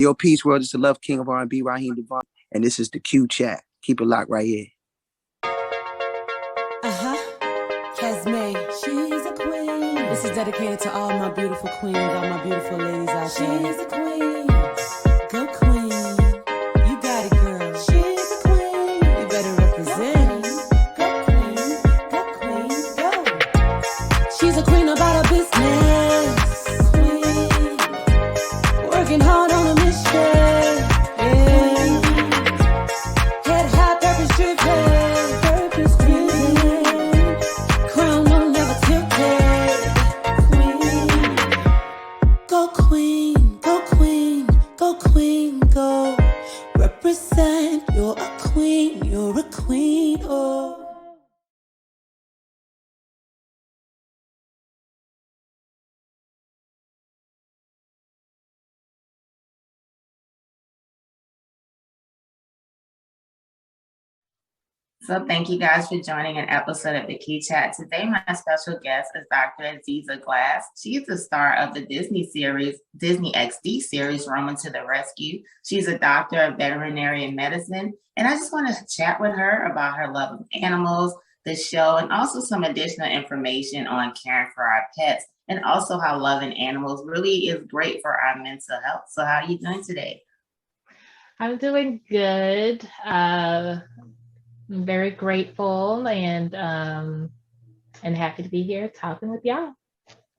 Your peace world is the love king of R&B, Raheem Devon, and this is the Q Chat. Keep it locked right here. Casmay, she's a queen. This is dedicated to all my beautiful queens, all my beautiful ladies out there. She's a queen. Go queen. You got it, girl. She's a queen. You better represent. Go queen. Go queen. Go. She's a queen about her business. Queen. Working hard on a mission. So thank you guys for joining an episode of the Q Chat. Today, my special guest is Dr. Aziza Glass. She's the star of the Disney XD series, Roman to the Rescue. She's a doctor of veterinarian medicine. And I just want to chat with her about her love of animals, the show, and also some additional information on caring for our pets, and also how loving animals really is great for our mental health. So how are you doing today? I'm doing good. I'm very grateful and happy to be here talking with y'all.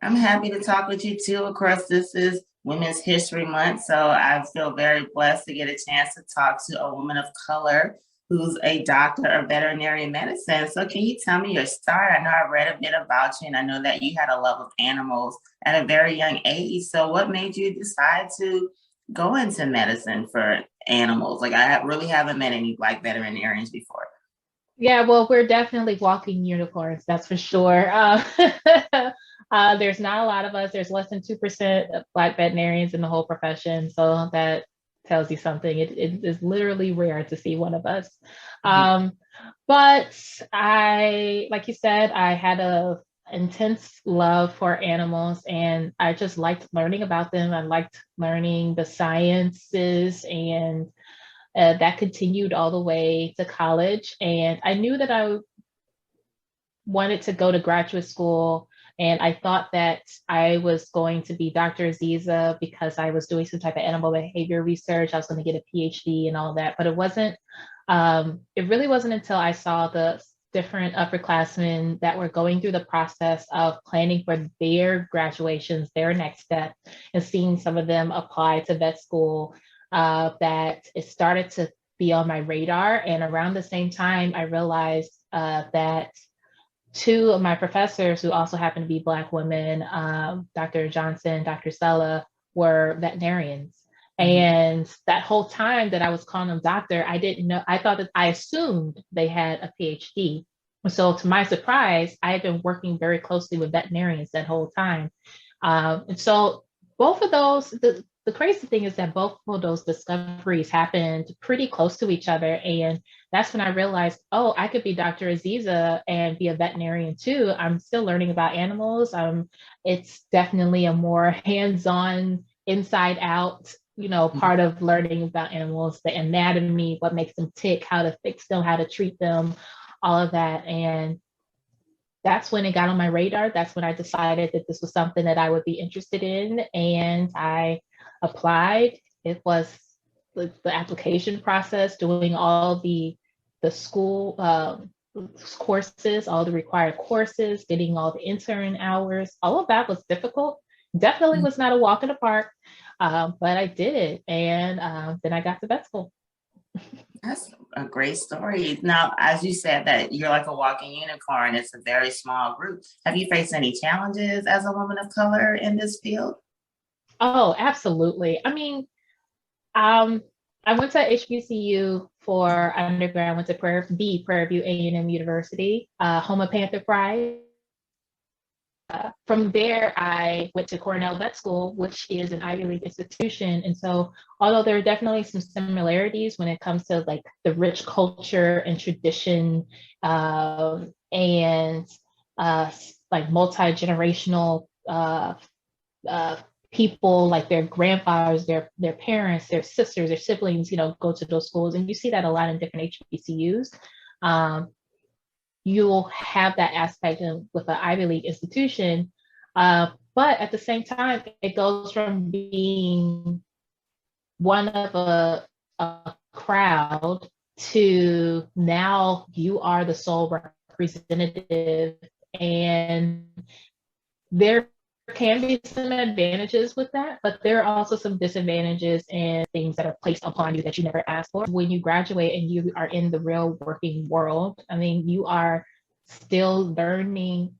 I'm happy to talk with you too. Of course, this is Women's History Month, so I feel very blessed to get a chance to talk to a woman of color who's a doctor of veterinary medicine. So can you tell me your start? I know I read a bit about you, and I know that you had a love of animals at a very young age. So what made you decide to go into medicine for animals? Like, I really haven't met any Black veterinarians before. Yeah, well, we're definitely walking unicorns, that's for sure. There's not a lot of us. There's less than 2% of Black veterinarians in the whole profession. So that tells you something. It is literally rare to see one of us. Mm-hmm. But like you said, I had an intense love for animals, and I just liked learning about them. I liked learning the sciences, and that continued all the way to college. And I knew that I wanted to go to graduate school. And I thought that I was going to be Dr. Aziza because I was doing some type of animal behavior research. I was going to get a PhD and all that, but it really wasn't until I saw the different upperclassmen that were going through the process of planning for their graduations, their next step, and seeing some of them apply to vet school, that it started to be on my radar. And around the same time, I realized that two of my professors, who also happened to be Black women, Dr. Johnson, Dr. Sella, were veterinarians. Mm-hmm. And that whole time that I was calling them doctor, I assumed they had a PhD. So to my surprise, I had been working very closely with veterinarians that whole time. And so both of those, the crazy thing is that both of those discoveries happened pretty close to each other. And that's when I realized, oh, I could be Dr. Aziza and be a veterinarian too. I'm still learning about animals. It's definitely a more hands-on, inside out, part of learning about animals, the anatomy, what makes them tick, how to fix them, how to treat them, all of that. And that's when it got on my radar. That's when I decided that this was something that I would be interested in. And I applied. It was the application process, doing all the school courses, all the required courses, getting all the intern hours. All of that was difficult. Definitely was not a walk in the park, but I did it. And then I got to vet school. That's a great story. Now, as you said that you're like a walking unicorn, it's a very small group. Have you faced any challenges as a woman of color in this field? Oh, absolutely. I mean, I went to HBCU for undergrad. I went to Prairie View A&M University, home of Panther Pride. From there, I went to Cornell Vet School, which is an Ivy League institution. And so, although there are definitely some similarities when it comes to like the rich culture and tradition, and like multi-generational people like their grandfathers, their parents, their sisters, their siblings, go to those schools. And you see that a lot in different HBCUs. You'll have that aspect with an Ivy League institution. But at the same time, it goes from being one of a crowd to now you are the sole representative. And there can be some advantages with that, but there are also some disadvantages and things that are placed upon you that you never asked for. When you graduate and you are in the real working world, I mean, you are still learning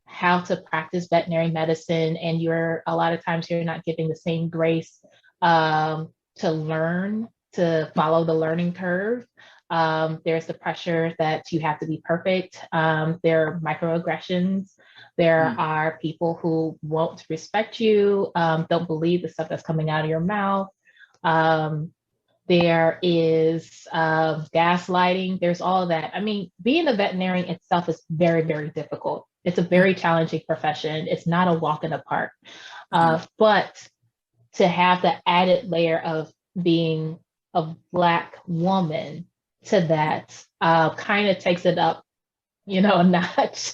how to practice veterinary medicine, and a lot of times you're not getting the same grace to learn, to follow the learning curve. There's the pressure that you have to be perfect. There are microaggressions. There are people who won't respect you, don't believe the stuff that's coming out of your mouth. There is gaslighting. There's all of that. I mean, being a veterinarian itself is very, very difficult. It's a very challenging profession. It's not a walk in the park. But to have the added layer of being a Black woman to that kind of takes it up, a notch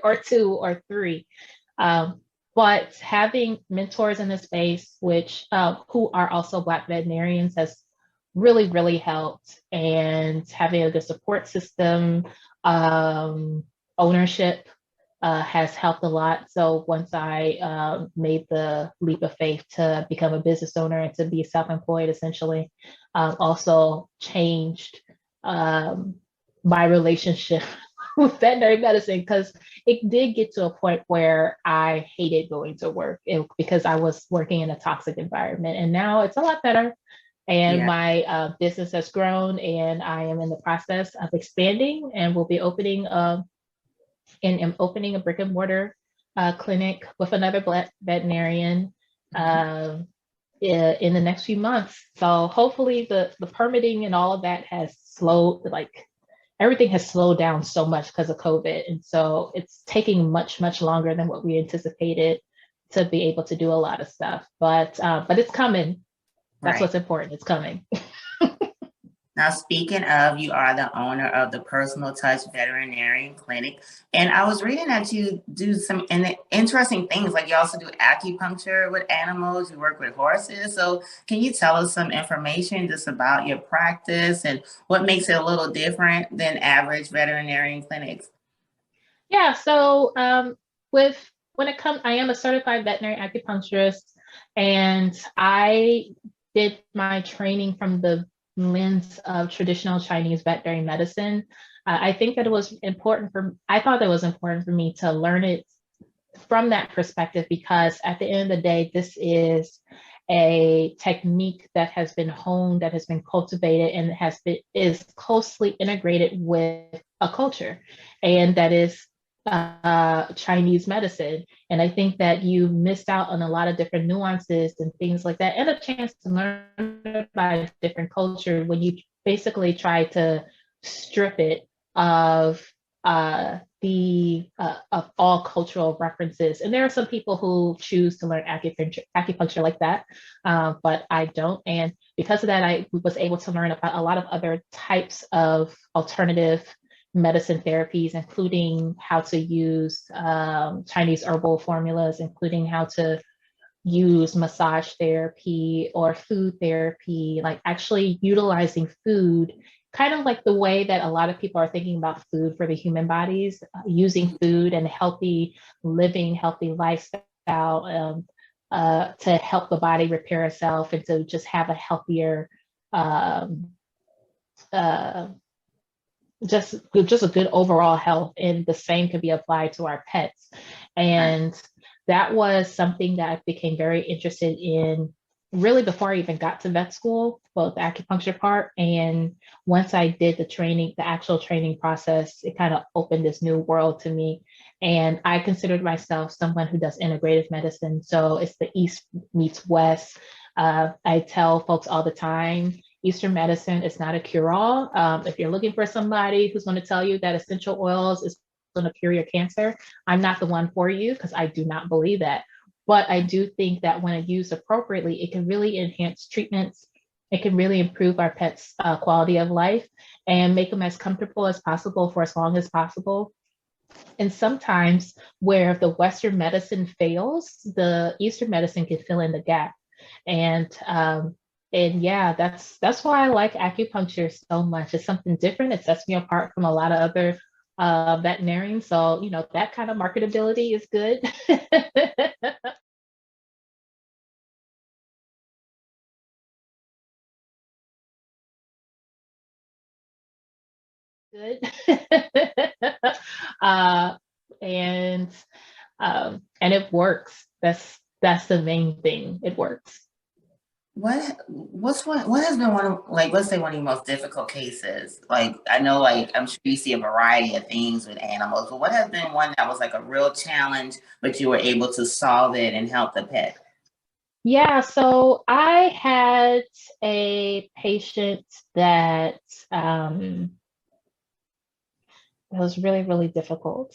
or two or three. But having mentors in the space, which who are also Black veterinarians, has really, really helped. And having a good support system, ownership has helped a lot. So once I made the leap of faith to become a business owner and to be self-employed, essentially, also changed my relationship with veterinary medicine, because it did get to a point where I hated going to work because I was working in a toxic environment. And now it's a lot better. And my business has grown, and I am in the process of expanding, and we'll be opening a brick and mortar clinic with another Black veterinarian in the next few months. So hopefully the permitting and all of that has slowed, everything has slowed down so much because of COVID. And so it's taking much, much longer than what we anticipated to be able to do a lot of stuff. But it's coming. That's what's important. It's coming. Now, speaking of, you are the owner of the Personal Touch Veterinary Clinic. And I was reading that you do some interesting things, like you also do acupuncture with animals, you work with horses. So can you tell us some information just about your practice and what makes it a little different than average veterinarian clinics? Yeah, so when it comes, I am a certified veterinary acupuncturist, and I did my training from the lens of traditional Chinese veterinary medicine. I think that I thought it was important for me to learn it from that perspective, because at the end of the day, this is a technique that has been honed, that has been cultivated, and is closely integrated with a culture, and that is Chinese medicine. And I think that you missed out on a lot of different nuances and things like that, and a chance to learn about a different culture when you basically try to strip it of of all cultural references. And there are some people who choose to learn acupuncture like that, but I don't. And because of that, I was able to learn about a lot of other types of alternative medicine therapies, including how to use Chinese herbal formulas, including how to use massage therapy or food therapy, like actually utilizing food, kind of like the way that a lot of people are thinking about food for the human bodies, using food and healthy living, healthy lifestyle to help the body repair itself and to just have a healthier just a good overall health. And the same can be applied to our pets. And that was something that I became very interested in really before I even got to vet school, both the acupuncture part. And once I did the actual training process, it kind of opened this new world to me. And I considered myself someone who does integrative medicine. So it's the East meets West. I tell folks all the time, Eastern medicine is not a cure-all. If you're looking for somebody who's going to tell you that essential oils is going to cure your cancer, I'm not the one for you, because I do not believe that. But I do think that when used appropriately, it can really enhance treatments. It can really improve our pets' quality of life and make them as comfortable as possible for as long as possible. And sometimes where the Western medicine fails, the Eastern medicine can fill in the gap. And yeah, that's why I like acupuncture so much. It's something different. It sets me apart from a lot of other veterinarians. So, you know, that kind of marketability is good. Good. uh, and and it works. That's the main thing. It works. What has been one of, like, let's say one of your most difficult cases? Like, I know, like, I'm sure you see a variety of things with animals, but what has been one that was like a real challenge, but you were able to solve it and help the pet? Yeah, so I had a patient that was really, really difficult.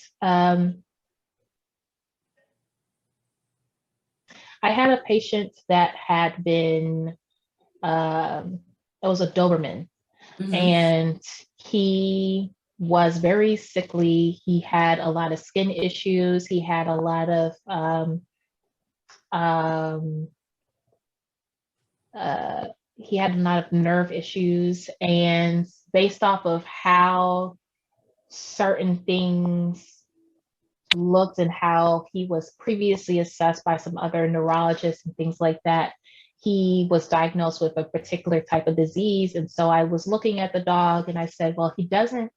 I had a patient that had been, it was a Doberman, Mm-hmm. and he was very sickly. He had a lot of skin issues. He had a lot of um, uh, he had a lot of nerve issues, and based off of how certain things looked and how he was previously assessed by some other neurologists and things like that, he was diagnosed with a particular type of disease. And so I was looking at the dog and I said, well, he doesn't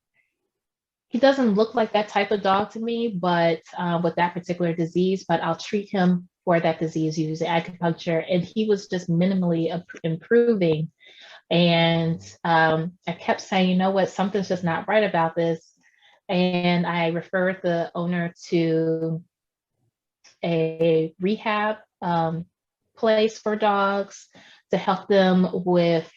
look like that type of dog to me, but with that particular disease, but I'll treat him for that disease using acupuncture. And he was just minimally improving. And I kept saying, you know what, something's just not right about this. And I referred the owner to a rehab place for dogs to help them with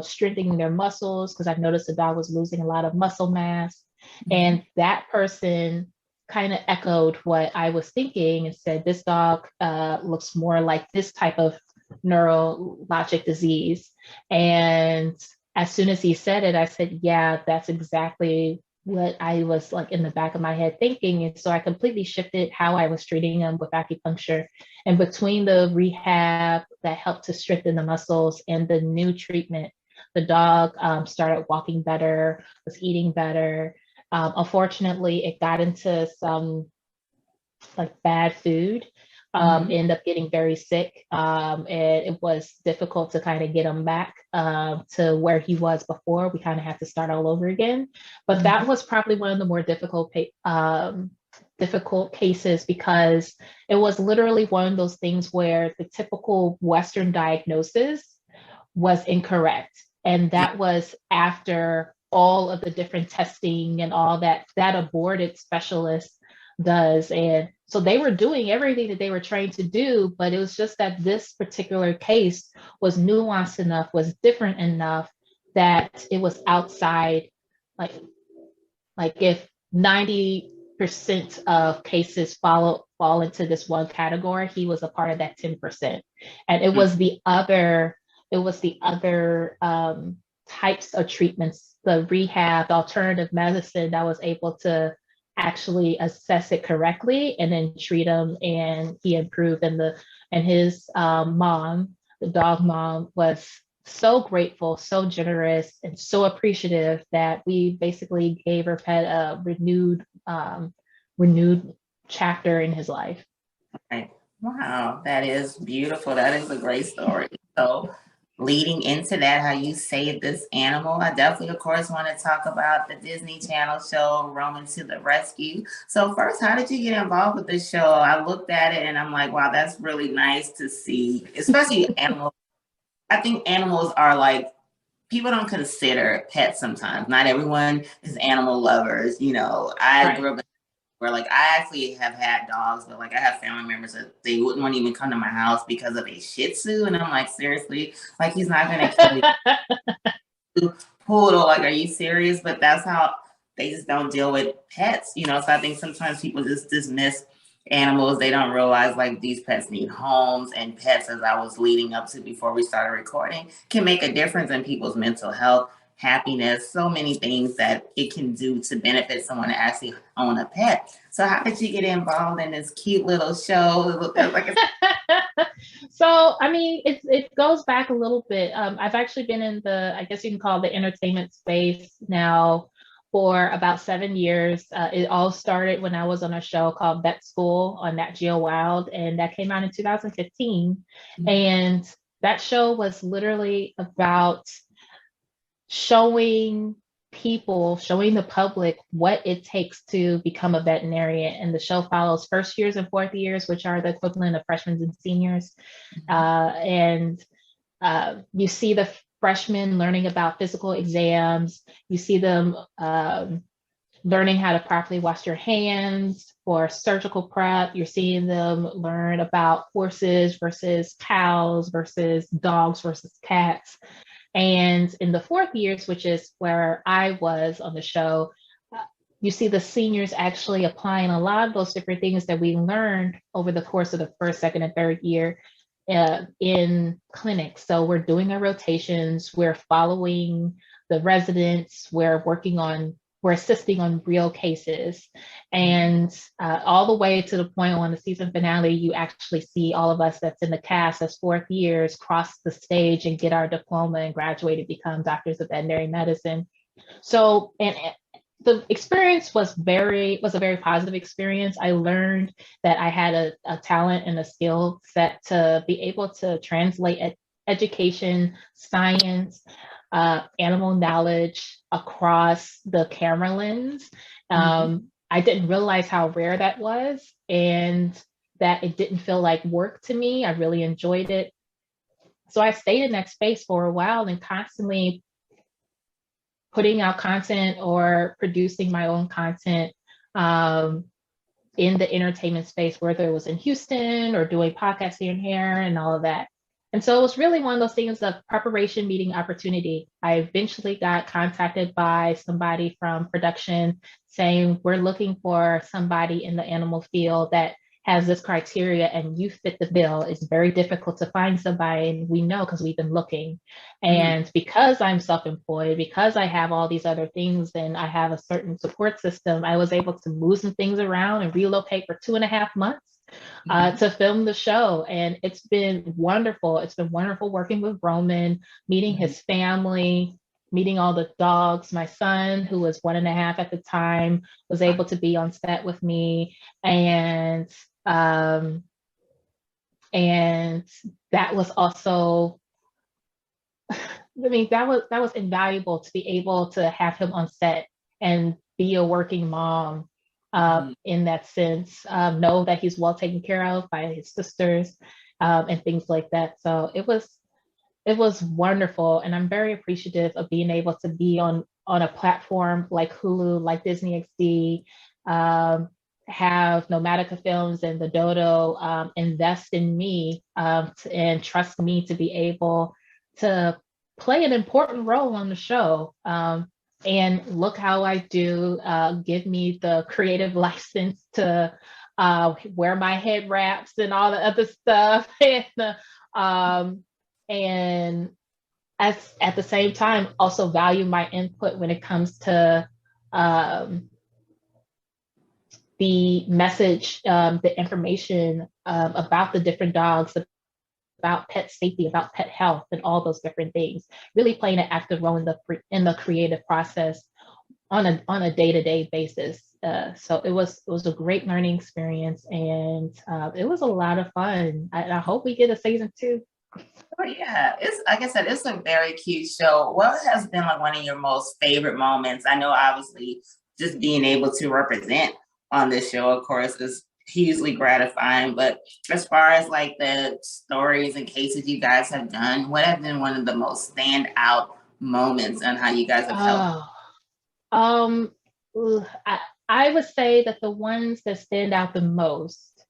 strengthening their muscles, because I noticed the dog was losing a lot of muscle mass. And that person kind of echoed what I was thinking and said, this dog looks more like this type of neurologic disease. And as soon as he said it, I said, yeah, that's exactly what I was like in the back of my head thinking. And so I completely shifted how I was treating him with acupuncture. And between the rehab that helped to strengthen the muscles and the new treatment, the dog started walking better, was eating better. Unfortunately, it got into some like bad food, ended up getting very sick. And it was difficult to kind of get him back to where he was before. We kind of had to start all over again. But that was probably one of the more difficult cases, because it was literally one of those things where the typical Western diagnosis was incorrect. And that was after all of the different testing and all that aborted specialist does. And so they were doing everything that they were trained to do, but it was just that this particular case was nuanced enough, was different enough that it was outside, like if 90% of cases fall into this one category, he was a part of that 10%. And it was the other types of treatments, the rehab, the alternative medicine, that was able to actually assess it correctly and then treat him, and he improved. And his mom, the dog mom, was so grateful, so generous, and so appreciative that we basically gave her pet a renewed chapter in his life. Right. Wow, that is beautiful. That is a great story. So leading into that, how you saved this animal, I definitely, of course, want to talk about the Disney Channel show, Roman to the Rescue. So first, how did you get involved with this show? I looked at it and I'm like, wow, that's really nice to see, especially animals. I think animals are like, people don't consider pets sometimes. Not everyone is animal lovers. You know, I grew up where like I actually have had dogs, but like I have family members that they wouldn't want to even come to my house because of a Shih Tzu, and I'm like, seriously, like he's not gonna kill you, poodle. Like, are you serious? But that's how they just don't deal with pets, you know. So I think sometimes people just dismiss animals. They don't realize like these pets need homes, and pets, as I was leading up to before we started recording, can make a difference in people's mental health, happiness, so many things that it can do to benefit someone to actually own a pet. So how did you get involved in this cute little show? So, I mean, it goes back a little bit. I've actually been in I guess you can call it the entertainment space now for about 7 years. It all started when I was on a show called Vet School on NatGeoWild, and that came out in 2015. Mm-hmm. And that show was literally about showing the public what it takes to become a veterinarian. And the show follows first years and fourth years, which are the equivalent of freshmen and seniors. And you see the freshmen learning about physical exams. You see them learning how to properly wash your hands for surgical prep. You're seeing them learn about horses versus cows versus dogs versus cats. And in the fourth years, which is where I was on the show, you see the seniors actually applying a lot of those different things that we learned over the course of the first, second, and third year in clinics. So we're doing our rotations, we're following the residents, we're assisting on real cases. And all the way to the point on the season finale, you actually see all of us that's in the cast as fourth years cross the stage and get our diploma and graduate and become doctors of veterinary medicine. So, and the experience was a very positive experience. I learned that I had a talent and a skill set to be able to translate education, science, animal knowledge across the camera lens. I didn't realize how rare that was, and that it didn't feel like work to me. I really enjoyed it. So I stayed in that space for a while and constantly putting out content or producing my own content in the entertainment space, whether it was in Houston or doing podcasts here and here and all of that. And so it was really one of those things of preparation meeting opportunity. I eventually got contacted by somebody from production saying, we're looking for somebody in the animal field that has this criteria and you fit the bill. It's very difficult to find somebody, and we know because we've been looking. And because I'm self-employed, because I have all these other things and I have a certain support system, I was able to move some things around and relocate for 2.5 months to film the show. And it's been wonderful. It's been wonderful working with Roman, meeting his family, meeting all the dogs. My son, who was 1.5 at the time, was able to be on set with me. And that was also, I mean, that was invaluable to be able to have him on set and be a working mom in that sense, know that he's well taken care of by his sisters and things like that. So it was wonderful. And I'm very appreciative of being able to be on a platform like Hulu, like Disney XD, have Nomadica Films and the Dodo invest in me and trust me to be able to play an important role on the show. And look how I do, give me the creative license to wear my head wraps and all the other stuff. And at the same time, also value my input when it comes to the message, the information about the different dogs, about pet safety, about pet health, and all those different things. Really playing an active role in the creative process on a day-to-day basis. So it was a great learning experience, and it was a lot of fun. I hope we get a season 2. Oh yeah, it's like I said, it's a very cute show. What has been like one of your most favorite moments? I know obviously just being able to represent on this show, of course, is hugely gratifying. But as far as like the stories and cases you guys have done, what have been one of the most standout moments on how you guys have helped? I would say that the ones that stand out the most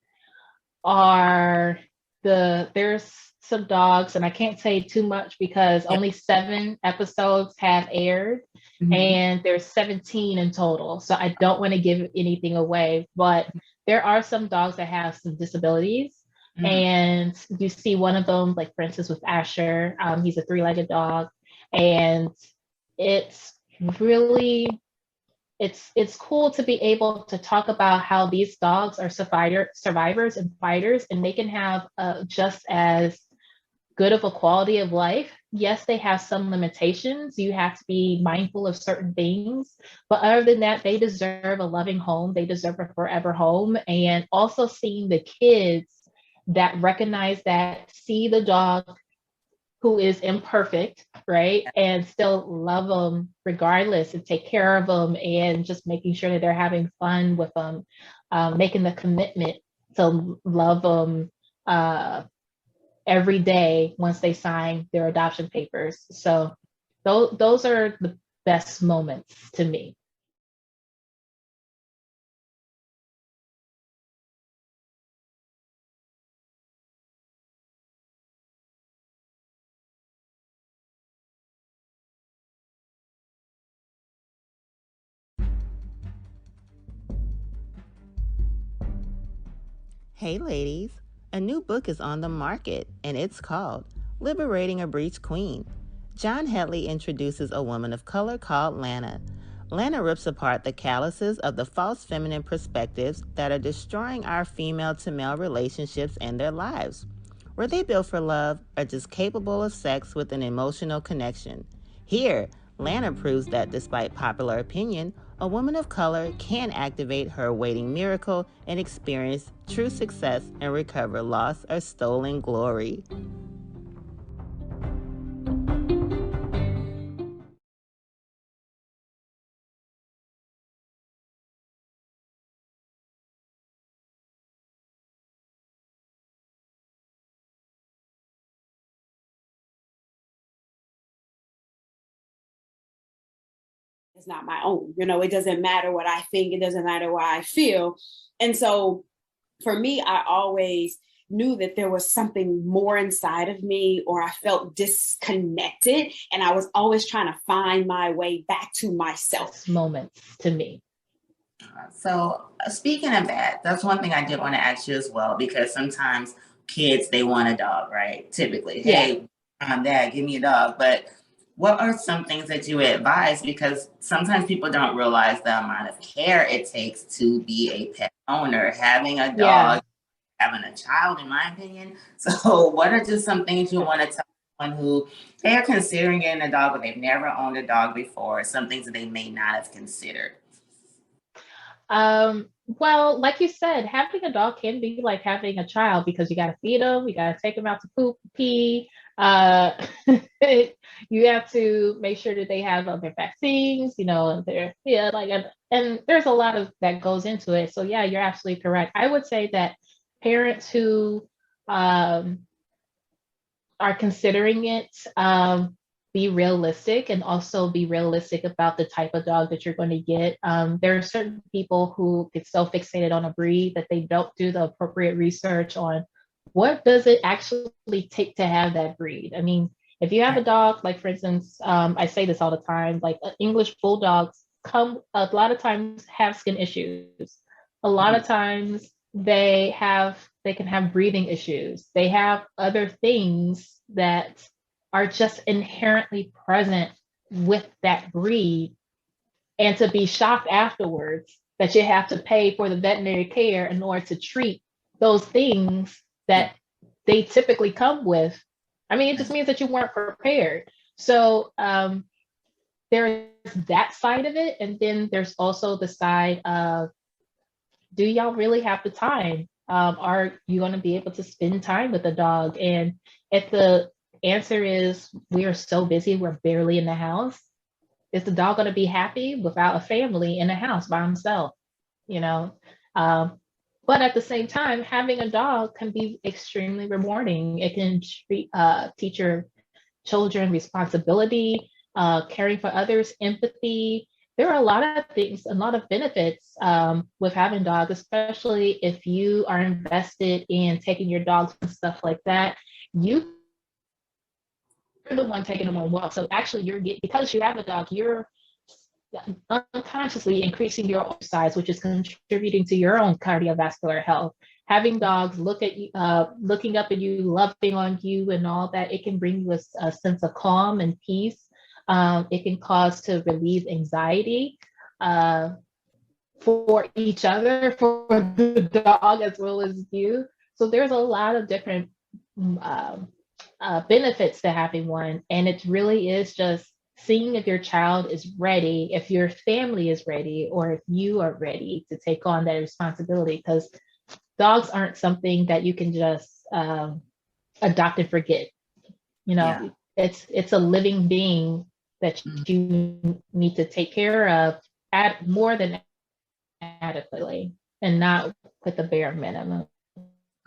are there's some dogs, and I can't say too much because only 7 episodes have aired, and there's 17 in total. So I don't want to give anything away, but there are some dogs that have some disabilities. And you see one of them, like for instance, with Asher, he's a 3-legged dog, and it's really it's cool to be able to talk about how these dogs are survivors and fighters, and they can have just as good of a quality of life. Yes, they have some limitations. You have to be mindful of certain things, but other than that, they deserve a loving home. They deserve a forever home. And also seeing the kids that recognize that, see the dog who is imperfect, right? And still love them regardless and take care of them, and just making sure that they're having fun with them, making the commitment to love them every day once they sign their adoption papers. So those are the best moments to me. Hey ladies, a new book is on the market and it's called Liberating a Breech Queen. John Headley introduces a woman of color called Lana. Lana rips apart the calluses of the false feminine perspectives that are destroying our female to male relationships and their lives. Were they built for love or just capable of sex with an emotional connection? Here, Lana proves that despite popular opinion, a woman of color can activate her awaiting miracle and experience true success and recover lost or stolen glory. It's not my own. It doesn't matter what I think. It doesn't matter what I feel. And so for me, I always knew that there was something more inside of me, or I felt disconnected. And I was always trying to find my way back to myself. Moments to me. So speaking of that, that's one thing I did want to ask you as well, because sometimes kids, they want a dog, right? Typically, hey, Dad, give me a dog. But what are some things that you advise? Because sometimes people don't realize the amount of care it takes to be a pet owner, having a dog, having a child, in my opinion. So what are just some things you want to tell someone who they're considering getting a dog, but they've never owned a dog before, some things that they may not have considered? Well, like you said, having a dog can be like having a child, because you got to feed them, you got to take them out to poop, pee. You have to make sure that they have their vaccines, and and there's a lot of that goes into it. So yeah, you're absolutely correct. I would say that parents who are considering it, be realistic, and also be realistic about the type of dog that you're going to get. There are certain people who get so fixated on a breed that they don't do the appropriate research on what does it actually take to have that breed. I mean, if you have a dog, like for instance, I say this all the time, like English bulldogs a lot of times have skin issues. A lot of times they can have breathing issues. They have other things that are just inherently present with that breed. And to be shocked afterwards that you have to pay for the veterinary care in order to treat those things that they typically come with. I mean, it just means that you weren't prepared. So there's that side of it. And then there's also the side of, do y'all really have the time? Are you going to be able to spend time with the dog? And if the answer is, we are so busy, we're barely in the house, is the dog going to be happy without a family in the house by himself? But at the same time, having a dog can be extremely rewarding. It can teach your children responsibility, caring for others, empathy. There are a lot of things, a lot of benefits with having dogs, especially if you are invested in taking your dogs and stuff like that. You the one taking them on walks. So actually, because you have a dog, you're unconsciously increasing your exercise, which is contributing to your own cardiovascular health. Having dogs look at you, looking up at you, loving on you, and all that, it can bring you a sense of calm and peace. It can cause to relieve anxiety for each other, for the dog as well as you. So there's a lot of different benefits to having one, and it really is just seeing if your child is ready, if your family is ready, or if you are ready to take on that responsibility. Because dogs aren't something that you can just adopt and forget. You know, it's a living being that you need to take care of at more than adequately, and not with the bare minimum.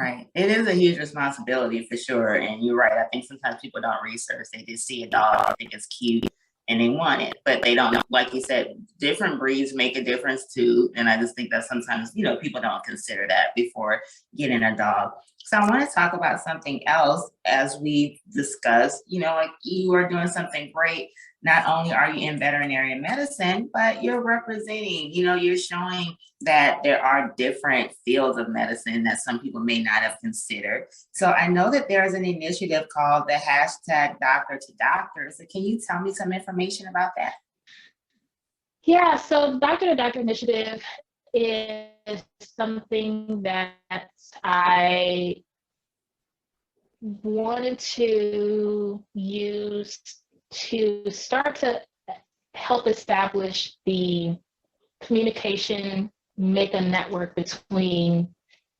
Right. It is a huge responsibility for sure. And you're right. I think sometimes people don't research. They just see a dog, think it's cute, and they want it, but they don't know. Like you said, different breeds make a difference too. And I just think that sometimes, people don't consider that before getting a dog. So I want to talk about something else as we discussed, like you are doing something great. Not only are you in veterinary medicine, but you're representing, you're showing that there are different fields of medicine that some people may not have considered. So I know that there's an initiative called the hashtag Doctor to Doctor. So can you tell me some information about that? Yeah, so Doctor to Doctor initiative is something that I wanted to use to start to help establish the communication, make a network between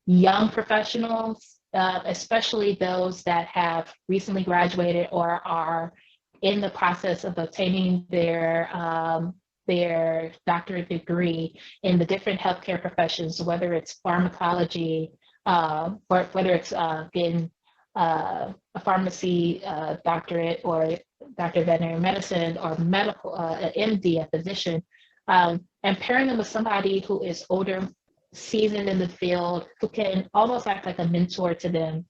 young professionals, especially those that have recently graduated or are in the process of obtaining their doctorate degree in the different healthcare professions, whether it's pharmacology, or whether it's getting a pharmacy doctorate or doctor of veterinary medicine or medical, MD, a physician, and pairing them with somebody who is older, seasoned in the field, who can almost act like a mentor to them.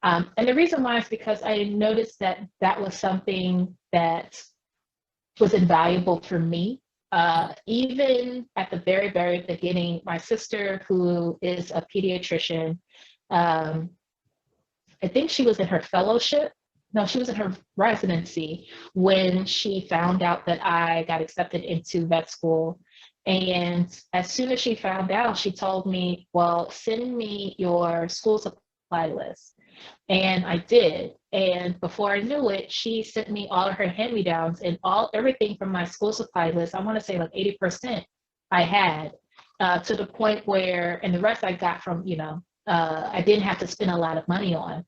And the reason why is because I noticed that was something that was invaluable for me. Even at the very, very beginning, my sister, who is a pediatrician, I think she was in her fellowship. No, she was in her residency when she found out that I got accepted into vet school. And as soon as she found out, she told me, well, send me your school supply list. And I did. And before I knew it, she sent me all of her hand-me-downs and everything from my school supply list. I want to say like 80% I had, to the point where, and the rest I got from, I didn't have to spend a lot of money on.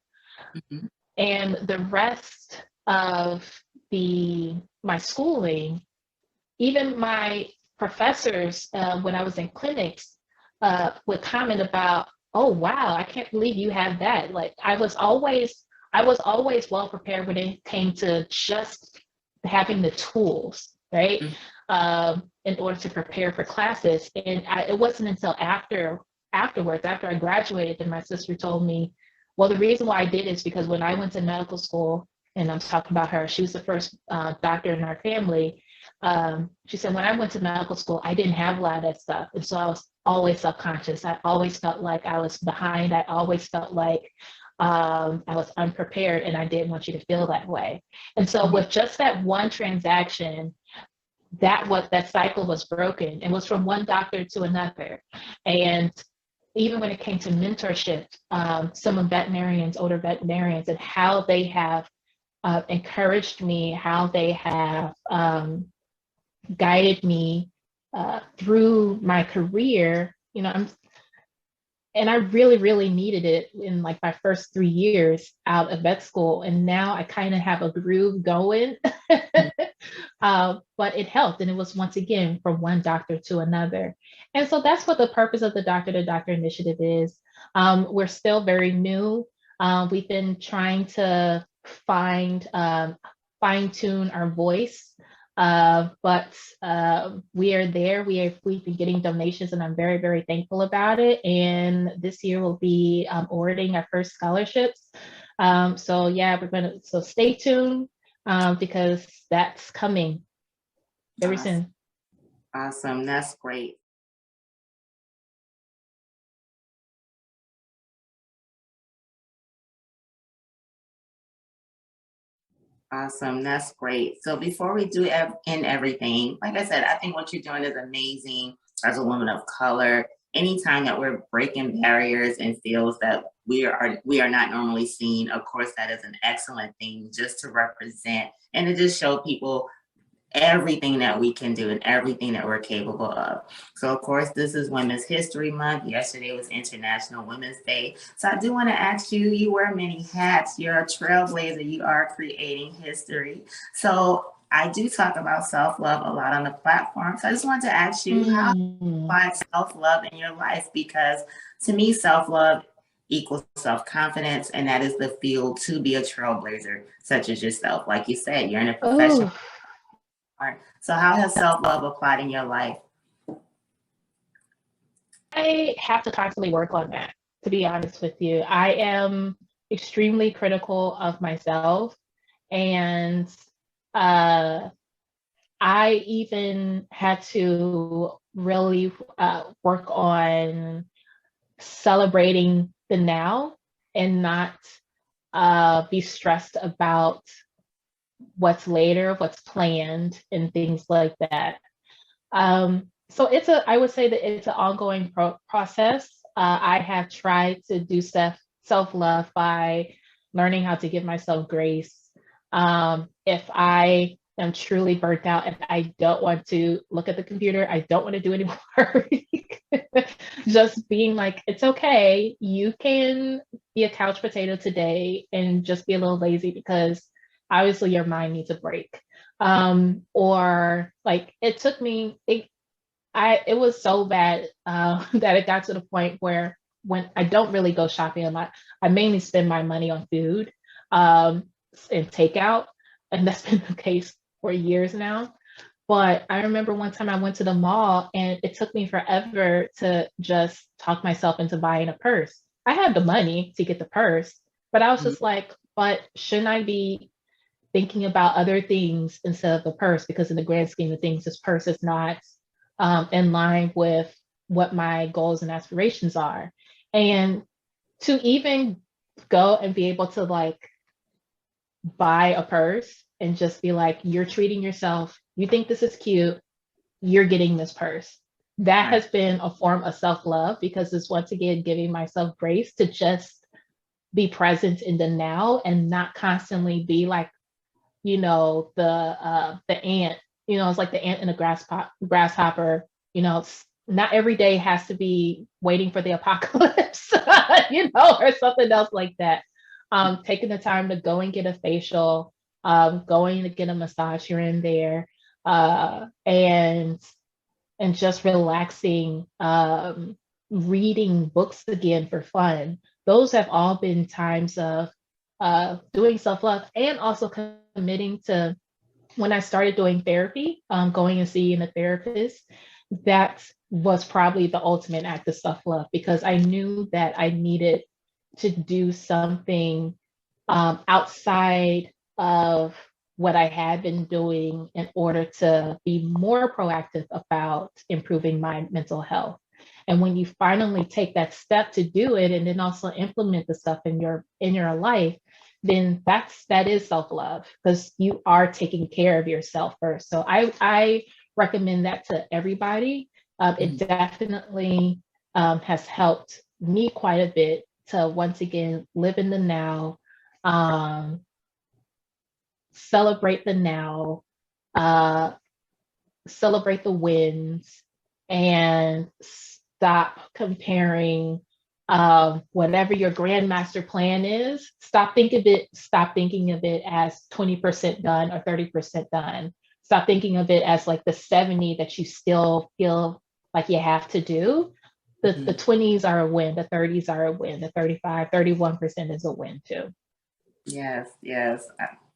Mm-hmm. And the rest of my schooling, even my professors, when I was in clinics, would comment about, oh, wow, I can't believe you have that. Like I was always well prepared when it came to just having the tools, right? Mm-hmm. In order to prepare for classes. And it wasn't until afterwards, after I graduated, that my sister told me, well, the reason why I did is because when I went to medical school, and I'm talking about her, she was the first doctor in our family. She said, when I went to medical school, I didn't have a lot of that stuff. And so I was always subconscious. I always felt like I was behind. I always felt like I was unprepared, and I didn't want you to feel that way. And so with just that one transaction, that cycle was broken. It was from one doctor to another. And even when it came to mentorship, some of older veterinarians, and how they have encouraged me, how they have guided me through my career, and I really, really needed it in like my first 3 years out of vet school. And now I kind of have a groove going, but it helped. And it was, once again, from one doctor to another. And so that's what the purpose of the Doctor to Doctor initiative is. We're still very new. We've been trying to fine-tune our voice. But we are there. We've been getting donations, and I'm very, very thankful about it. And this year we'll be awarding our first scholarships. So stay tuned. because that's coming very soon. Awesome. That's great. Awesome. That's great. So before we do end everything, like I said, I think what you're doing is amazing as a woman of color. Anytime that we're breaking barriers in fields that we are not normally seen, of course, that is an excellent thing just to represent and to just show people everything that we can do and everything that we're capable of. So of course, this is Women's History Month. Yesterday was International Women's Day. So I do want to ask you, you wear many hats. You're a trailblazer. You are creating history. So I do talk about self-love a lot on the platform. So I just wanted to ask you, how do you find self-love in your life? Because to me, self-love equals self-confidence, and that is the field to be a trailblazer, such as yourself. Like you said, you're in a profession. So how has self-love applied in your life? I have to constantly work on that, to be honest with you. I am extremely critical of myself, and I even had to really work on celebrating the now and not be stressed about what's later, what's planned, and things like that. So I would say that it's an ongoing process. I have tried to do self-love by learning how to give myself grace. If I am truly burnt out and I don't want to look at the computer, I don't want to do any more just being like, it's okay. You can be a couch potato today and just be a little lazy because obviously your mind needs a break. Or like it took me, it was so bad that it got to the point where when I don't really go shopping a lot, I mainly spend my money on food and takeout. And that's been the case for years now. But I remember one time I went to the mall and it took me forever to just talk myself into buying a purse. I had the money to get the purse, but I was just like, but shouldn't I be thinking about other things instead of the purse? Because in the grand scheme of things, this purse is not in line with what my goals and aspirations are. And to even go and be able to like buy a purse and just be like, you're treating yourself, you think this is cute, you're getting this purse. That has been a form of self-love because it's once again giving myself grace to just be present in the now and not constantly be like, you know, the ant, you know, it's like the ant in a grasshopper, you know, not every day has to be waiting for the apocalypse, you know, or something else like that. Taking the time to go and get a facial, going to get a massage here and there, and just relaxing, reading books again for fun. Those have all been times of doing self-love and also committing to, when I started doing therapy, going and seeing a therapist, that was probably the ultimate act of self-love because I knew that I needed to do something outside of what I had been doing in order to be more proactive about improving my mental health. And when you finally take that step to do it and then also implement the stuff in your life, then that is self-love because you are taking care of yourself first. So I recommend that to everybody. It definitely has helped me quite a bit to once again live in the now, celebrate the now, celebrate the wins, and stop comparing whatever your grandmaster plan is. Stop thinking of it as 20% done or 30% done. Stop thinking of it as like the 70 that you still feel like you have to do. The 20s are a win, the 30s are a win, the 31% is a win too. Yes.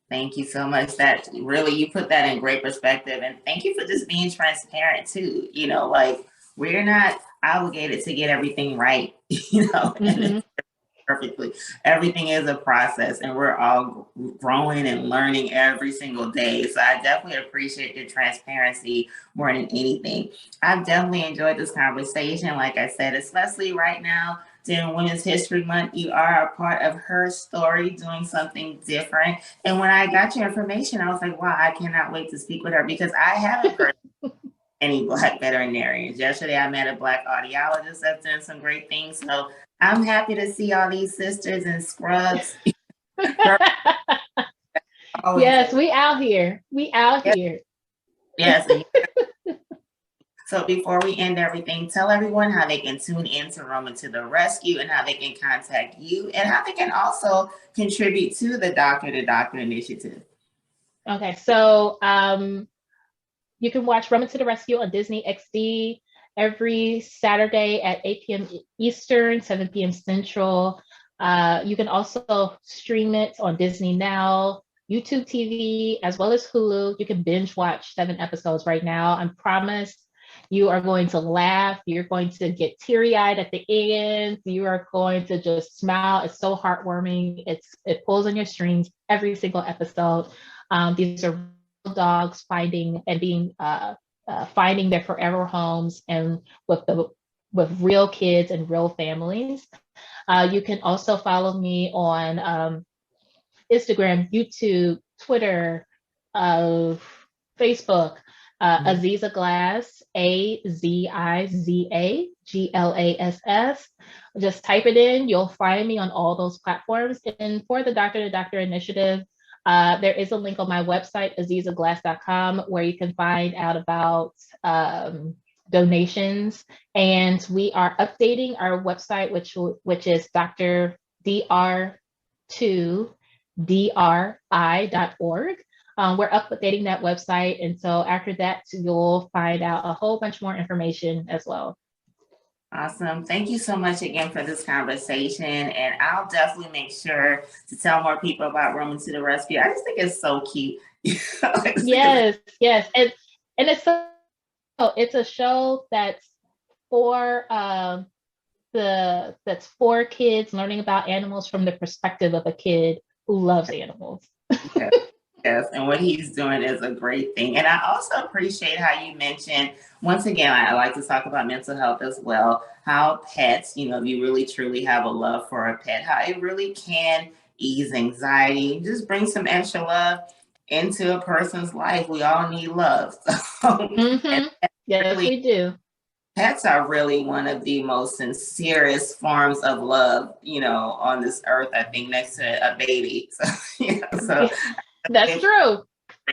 Thank you so much. That really, you put that in great perspective. And thank you for just being transparent too. You know, like we're not obligated to get everything right, you know. perfectly. Everything is a process, and we're all growing and learning every single day. So I definitely appreciate your transparency more than anything. I've definitely enjoyed this conversation. Like I said, especially right now during Women's History Month, you are a part of her story doing something different. And when I got your information, I was like, wow, I cannot wait to speak with her, because I haven't heard any Black veterinarians. Yesterday, I met a Black audiologist that's doing some great things. So I'm happy to see all these sisters in scrubs. Yes, we out here. We out here. Yes. So before we end everything, tell everyone how they can tune in to Roman to the Rescue, and how they can contact you, and how they can also contribute to the Doctor to Doctor initiative. Okay, so you can watch Roman to the Rescue on Disney XD every Saturday at 8 p.m. Eastern, 7 p.m. Central. You can also stream it on Disney Now, YouTube TV, as well as Hulu. You can binge watch 7 episodes right now. I promise you are going to laugh. You're going to get teary-eyed at the end. You are going to just smile. It's so heartwarming. It pulls on your strings every single episode. These are dogs finding their forever homes, and with real kids and real families. You can also follow me on Instagram, YouTube, Twitter, Facebook, Aziza Glass, Aziza Glass. Just type it in. You'll find me on all those platforms. And for the Doctor to Doctor initiative, there is a link on my website, azizaglass.com, where you can find out about donations. And we are updating our website, which is dr2dri.org. We're updating that website. And so after that, you'll find out a whole bunch more information as well. Awesome. Thank you so much again for this conversation. And I'll definitely make sure to tell more people about Roman to the Rescue. I just think it's so cute. Yes. And it's a show that's for kids learning about animals from the perspective of a kid who loves animals. Yes, and what he's doing is a great thing. And I also appreciate how you mentioned, once again, I like to talk about mental health as well, how pets, if you really truly have a love for a pet, how it really can ease anxiety, just bring some extra love into a person's life. We all need love. Yes, we do. Pets are really one of the most sincerest forms of love, on this earth, I think, next to a baby. So that's true.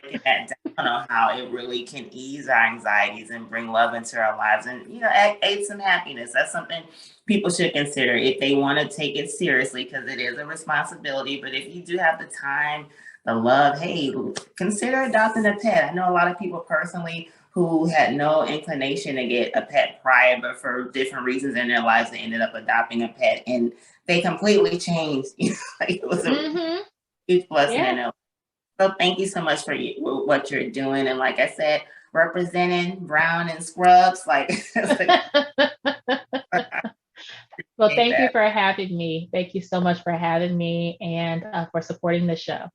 Breaking that down on how it really can ease our anxieties and bring love into our lives, and aid some happiness. That's something people should consider if they want to take it seriously, because it is a responsibility. But if you do have the time, the love, hey, consider adopting a pet. I know a lot of people personally who had no inclination to get a pet prior, but for different reasons in their lives, they ended up adopting a pet, and they completely changed. It was a huge blessing in their life. So thank you so much for what you're doing. And like I said, representing brown and scrubs. Well, thank you for having me. Thank you so much for having me, and for supporting the show.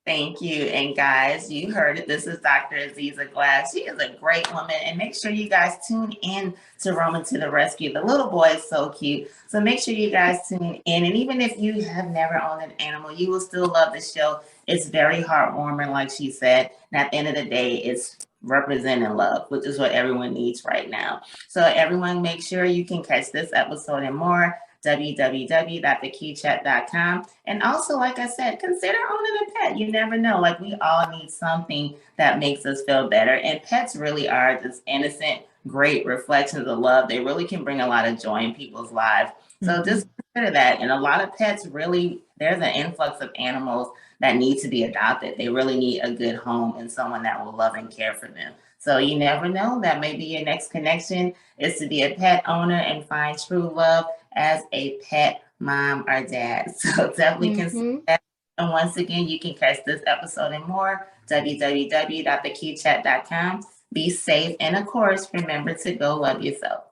Thank you. And guys, you heard it. This is Dr. Aziza Glass. She is a great woman. And make sure you guys tune in to Roman to the Rescue. The little boy is so cute. So make sure you guys tune in. And even if you have never owned an animal, you will still love the show. It's very heartwarming, like she said. And at the end of the day, it's representing love, which is what everyone needs right now. So everyone, make sure you can catch this episode and more. www.theqchat.com. And also, like I said, consider owning a pet. You never know. We all need something that makes us feel better. And pets really are just innocent, great reflections of love. They really can bring a lot of joy in people's lives. So just consider that. And a lot of pets really, there's an influx of animals that need to be adopted. They really need a good home and someone that will love and care for them. So you never know, that maybe your next connection is to be a pet owner and find true love as a pet mom or dad. So definitely consider that. And once again, you can catch this episode and more, www.theqchat.com. Be safe. And of course, remember to go love yourself.